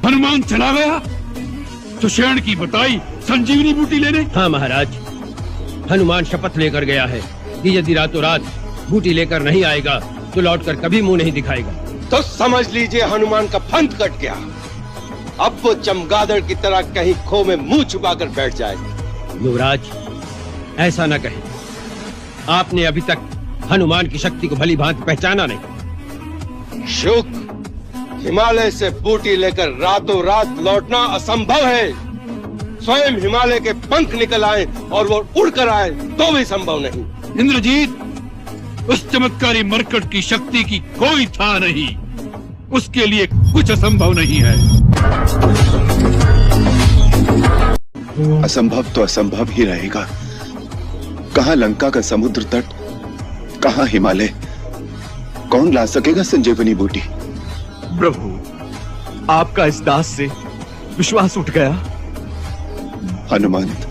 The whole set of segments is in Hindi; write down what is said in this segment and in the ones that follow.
हनुमान चला गया तो शरण की बताई संजीवनी बूटी लेने। हाँ महाराज, हनुमान शपथ लेकर गया है कि यदि रातों रात बूटी लेकर नहीं आएगा तो लौटकर कभी मुंह नहीं दिखाएगा। तो समझ लीजिए हनुमान का पंथ कट गया। अब वो चमगादड़ की तरह कहीं खो में मुंह छुपाकर बैठ जाएगा। युवराज, ऐसा न कहें। आपने अभी तक हनुमान की शक्ति को भली भांति पहचाना नहीं। शुक, हिमालय से बूटी लेकर रातों रात लौटना असंभव है। स्वयं हिमालय के पंख निकल आए और वो उड़कर आए तो भी संभव नहीं। इंद्रजीत, उस चमत्कारी मरकट की शक्ति की कोई था नहीं। उसके लिए कुछ असंभव नहीं है। असंभव तो असंभव ही रहेगा। कहां लंका का समुद्र तट, कहां हिमालय? कौन ला सकेगा संजीवनी बूटी? प्रभु, आपका इस दास से विश्वास उठ गया। हनुमंत,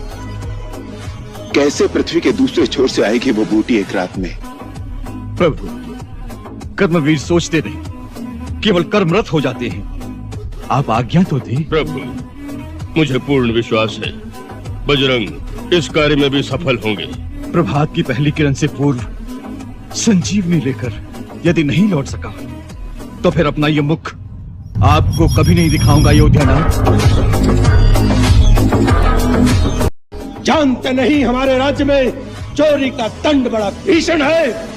कैसे पृथ्वी के दूसरे छोर से आएगी वो बूटी एक रात में? प्रभु, कर्मवीर सोचते नहीं, केवल कर्मरत हो जाते हैं। आप आज्ञा तो दें। प्रभु, मुझे पूर्ण विश्वास है बजरंग इस कार्य में भी सफल होंगे। प्रभात की पहली किरण से पूर्व संजीवनी लेकर यदि नहीं लौट सका तो फिर अपना ये मुख आपको कभी नहीं दिखाऊंगा अयोध्यानाथ। जानते नहीं हमारे राज्य में चोरी का दंड बड़ा भीषण है।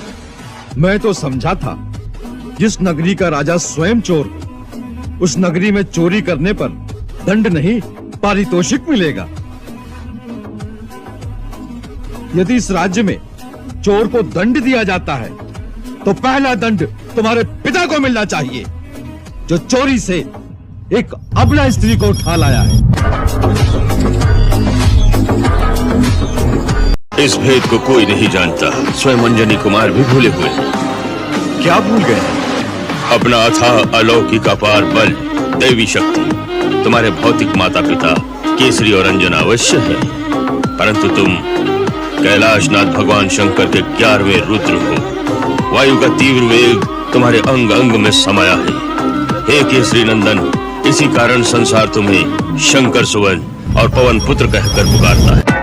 मैं तो समझा था जिस नगरी का राजा स्वयं चोर, उस नगरी में चोरी करने पर दंड नहीं पारितोषिक मिलेगा। यदि इस राज्य में चोर को दंड दिया जाता है तो पहला दंड तुम्हारे पिता को मिलना चाहिए, जो चोरी से एक अबला स्त्री को उठा लाया है। इस भेद को कोई नहीं जानता। स्वयं अंजनी कुमार भी भूले हुए हैं। क्या भूल गए? अपना अथाह अलौकिक अपार बल, दैवी शक्ति। तुम्हारे भौतिक माता पिता केसरी और अंजना अवश्य है, परंतु तुम कैलाशनाथ भगवान शंकर के 11वें रुद्र हो। वायु का तीव्र वेग तुम्हारे अंग अंग में समाया है। हे केसरी नंदन, इसी कारण संसार तुम्हें शंकर सुवन और पवन पुत्र कहकर पुकारता है।